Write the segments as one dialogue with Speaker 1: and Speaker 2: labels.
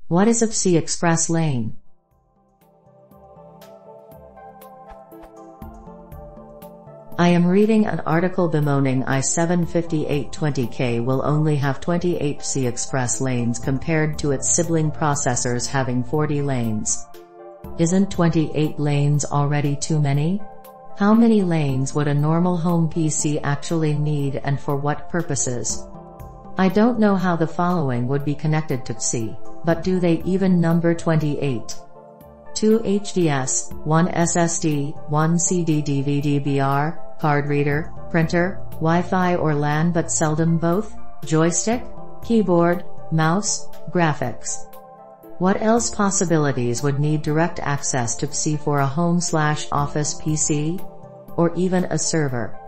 Speaker 1: What is a PCI-Express lane? I am reading an article bemoaning i7-5820K will only have 28 PCI-Express lanes compared to its sibling processors having 40 lanes. Isn't 28 lanes already too many? How many lanes would a normal home PC actually need and for what purposes? I don't know how the following would be connected to PCI, but do they even number 28? 2 HDS, 1 SSD, 1 CD DVD BR, card reader, printer, Wi-Fi or LAN but seldom both, joystick, keyboard, mouse, graphics. What else possibilities would need direct access to PCI for a home/office PC? Or even a server?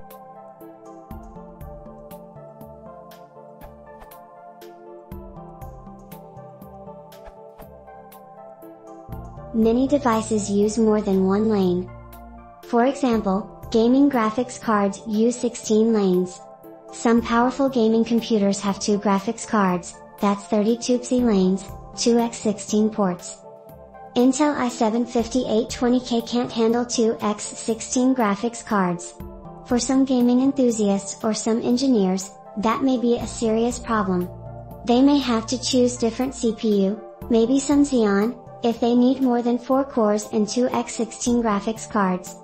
Speaker 2: Many devices use more than one lane. For example, gaming graphics cards use 16 lanes. Some powerful gaming computers have 2 graphics cards, that's 32 PCI lanes, 2x16 ports. Intel i7-5820K can't handle 2x16 graphics cards. For some gaming enthusiasts or some engineers, that may be a serious problem. They may have to choose different CPU, maybe some Xeon, if they need more than 4 cores and 2x16 graphics cards.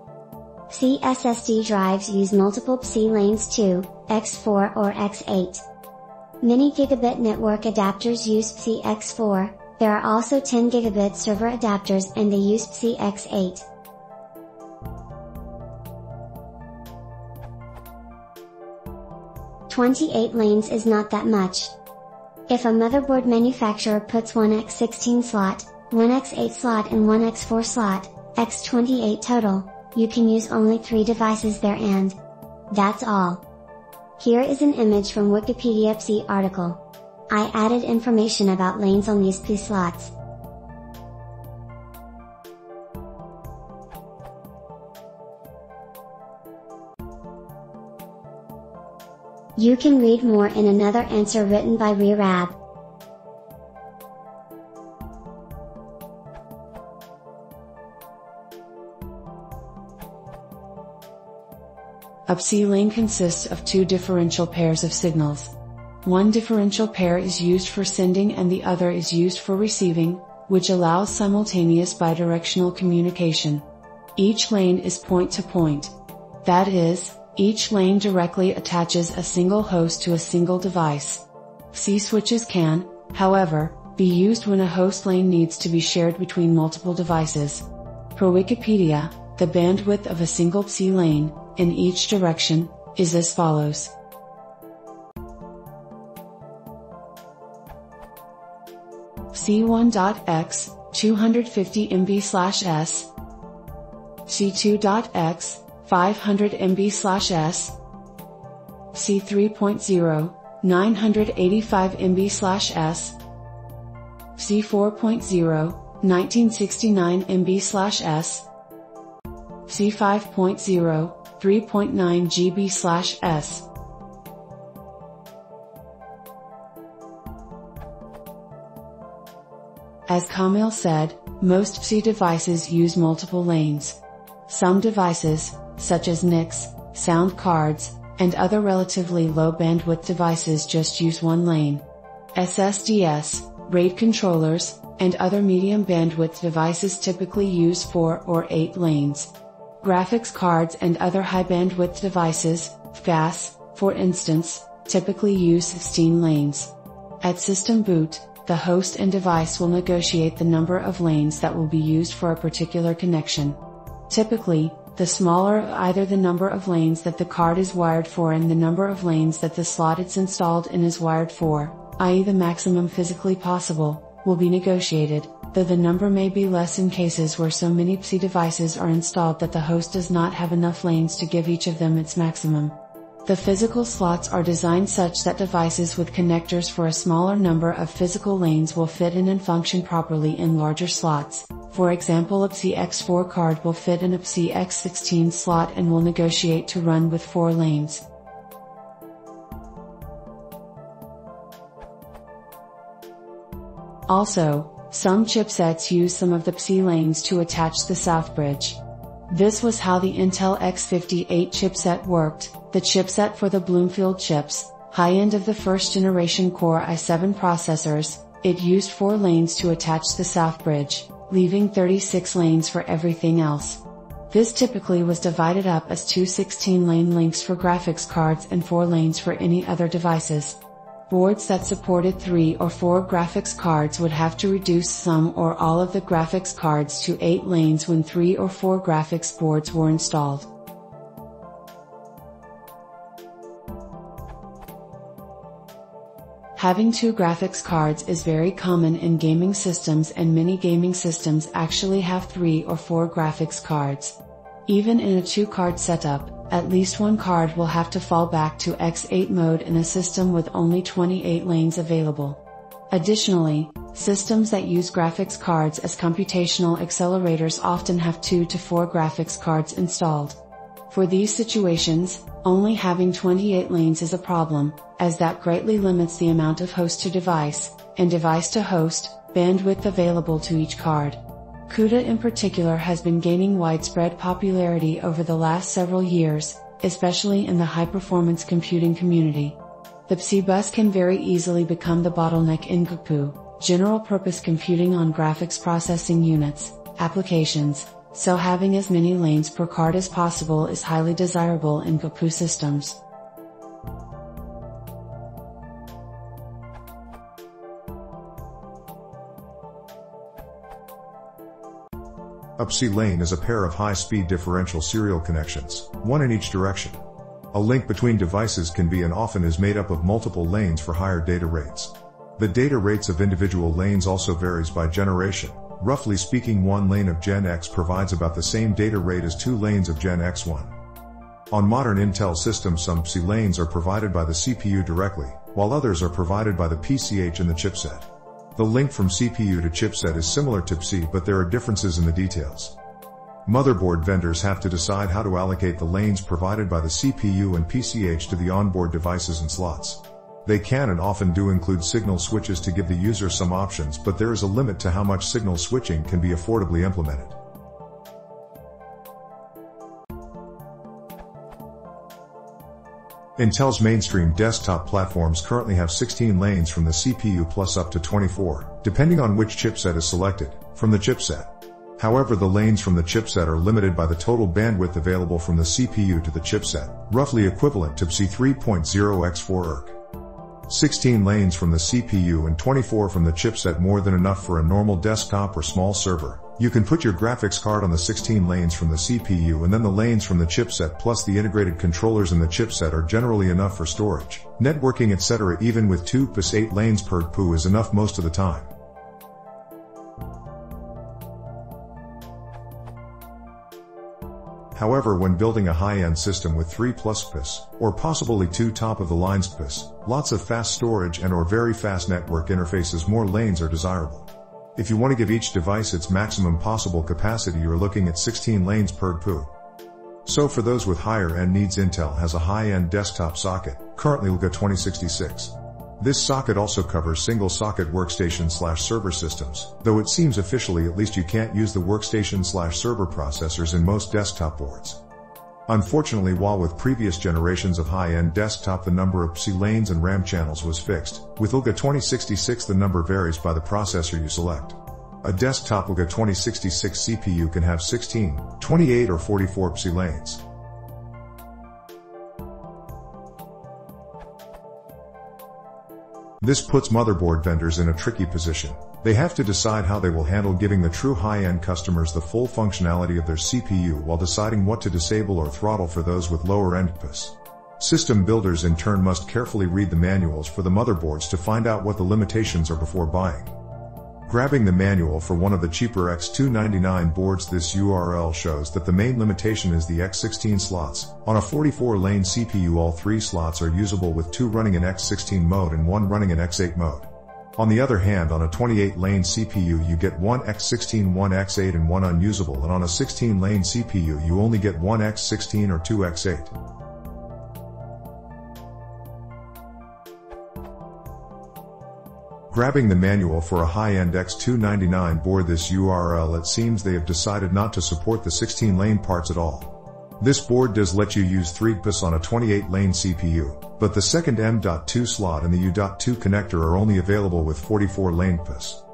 Speaker 2: PCI SSD drives use multiple PCI lanes too, x4 or x8. Many gigabit network adapters use PCI X4, there are also 10 gigabit server adapters and they use PCI X8. "28 lanes is not that much. If a motherboard manufacturer puts one x16 slot, one x8 slot and one x4 slot, x28 total, you can use only 3 devices there and that's all." Here is an image from Wikipedia PCI article. I added information about lanes on these PCI slots. You can read more in another answer written by Rab.
Speaker 3: A PCI lane consists of 2 differential pairs of signals. One differential pair is used for sending and the other is used for receiving, which allows simultaneous bidirectional communication. Each lane is point-to-point. That is, each lane directly attaches a single host to a single device. PCI switches can, however, be used when a host lane needs to be shared between multiple devices. Per Wikipedia, the bandwidth of a single PCI lane, in each direction, is as follows. PCI1.x, 250 MB/s, PCI2.x, 500 MB/s, PCI3.0, 985 MB/s, PCI4.0, 1969 MB/s, PCI5.0, 3.9 GB/s. As Kamil said, most PCI devices use multiple lanes. Some devices, such as NICs, sound cards, and other relatively low bandwidth devices just use one lane. SSDs, RAID controllers, and other medium bandwidth devices typically use 4 or 8 lanes. Graphics cards and other high bandwidth devices, FAS, for instance, typically use 16 lanes. At system boot, the host and device will negotiate the number of lanes that will be used for a particular connection. Typically, the smaller either the number of lanes that the card is wired for and the number of lanes that the slot it's installed in is wired for, i.e. the maximum physically possible, will be negotiated, though the number may be less in cases where so many PCI devices are installed that the host does not have enough lanes to give each of them its maximum. The physical slots are designed such that devices with connectors for a smaller number of physical lanes will fit in and function properly in larger slots. For example, a PCI X4 card will fit in a PCI X16 slot and will negotiate to run with 4 lanes. Also, Some chipsets use some of the PCI lanes to attach the south bridge. This was how the Intel X58 chipset worked, the chipset for the Bloomfield chips, high-end of the first-generation Core i7 processors. It used 4 lanes to attach the south bridge, leaving 36 lanes for everything else. This typically was divided up as 2 16-lane links for graphics cards and 4 lanes for any other devices. Boards that supported 3 or 4 graphics cards would have to reduce some or all of the graphics cards to 8 lanes when 3 or 4 graphics boards were installed. Having 2 graphics cards is very common in gaming systems, and many gaming systems actually have 3 or 4 graphics cards. Even in a 2-card setup, at least one card will have to fall back to X8 mode in a system with only 28 lanes available. Additionally, systems that use graphics cards as computational accelerators often have 2 to 4 graphics cards installed. For these situations, only having 28 lanes is a problem, as that greatly limits the amount of host-to-device, and device-to-host, bandwidth available to each card. CUDA in particular has been gaining widespread popularity over the last several years, especially in the high-performance computing community. The PCI bus can very easily become the bottleneck in GPU, general-purpose computing on graphics processing units, applications, so having as many lanes per card as possible is highly desirable in GPU systems.
Speaker 4: A PCI lane is a pair of high-speed differential serial connections, one in each direction. A link between devices can be and often is made up of multiple lanes for higher data rates. The data rates of individual lanes also varies by generation. Roughly speaking, one lane of Gen X provides about the same data rate as 2 lanes of Gen X1. On modern Intel systems, some PCI lanes are provided by the CPU directly, while others are provided by the PCH in the chipset. The link from CPU to chipset is similar to PCI, but there are differences in the details. Motherboard vendors have to decide how to allocate the lanes provided by the CPU and PCH to the onboard devices and slots. They can and often do include signal switches to give the user some options, but there is a limit to how much signal switching can be affordably implemented. Intel's mainstream desktop platforms currently have 16 lanes from the CPU plus up to 24, depending on which chipset is selected, from the chipset. However, the lanes from the chipset are limited by the total bandwidth available from the CPU to the chipset, roughly equivalent to PCI 3.0x4 ERC. 16 lanes from the CPU and 24 from the chipset more than enough for a normal desktop or small server. You can put your graphics card on the 16 lanes from the CPU, and then the lanes from the chipset plus the integrated controllers in the chipset are generally enough for storage, networking, etc. Even with 2 plus 8 lanes per GPU is enough most of the time. However, when building a high-end system with 3 plus PIS, or possibly 2 top-of-the-line PIS, lots of fast storage and or very fast network interfaces, more lanes are desirable. If you want to give each device its maximum possible capacity, you're looking at 16 lanes per GPU. So for those with higher-end needs, Intel has a high-end desktop socket, currently LGA 2066. This socket also covers single-socket workstation/server systems, though it seems officially at least you can't use the workstation/server processors in most desktop boards. Unfortunately, while with previous generations of high-end desktop the number of PCI lanes and RAM channels was fixed, with LGA 2066 the number varies by the processor you select. A desktop LGA 2066 CPU can have 16, 28 or 44 PCI lanes. This puts motherboard vendors in a tricky position. They have to decide how they will handle giving the true high-end customers the full functionality of their CPU while deciding what to disable or throttle for those with lower-end PIS. System builders in turn must carefully read the manuals for the motherboards to find out what the limitations are before buying. Grabbing the manual for one of the cheaper X299 boards, this URL shows that the main limitation is the X16 slots. On a 44-lane CPU, all 3 slots are usable with 2 running in X16 mode and 1 running in X8 mode. On the other hand, on a 28-lane CPU you get 1 X16, 1 X8 and 1 unusable, and on a 16-lane CPU you only get 1 X16 or 2 X8. Grabbing the manual for a high-end X299 board, this URL, it seems they have decided not to support the 16-lane parts at all. This board does let you use 3 PCIe on a 28-lane CPU, but the second M.2 slot and the U.2 connector are only available with 44-lane PCIe.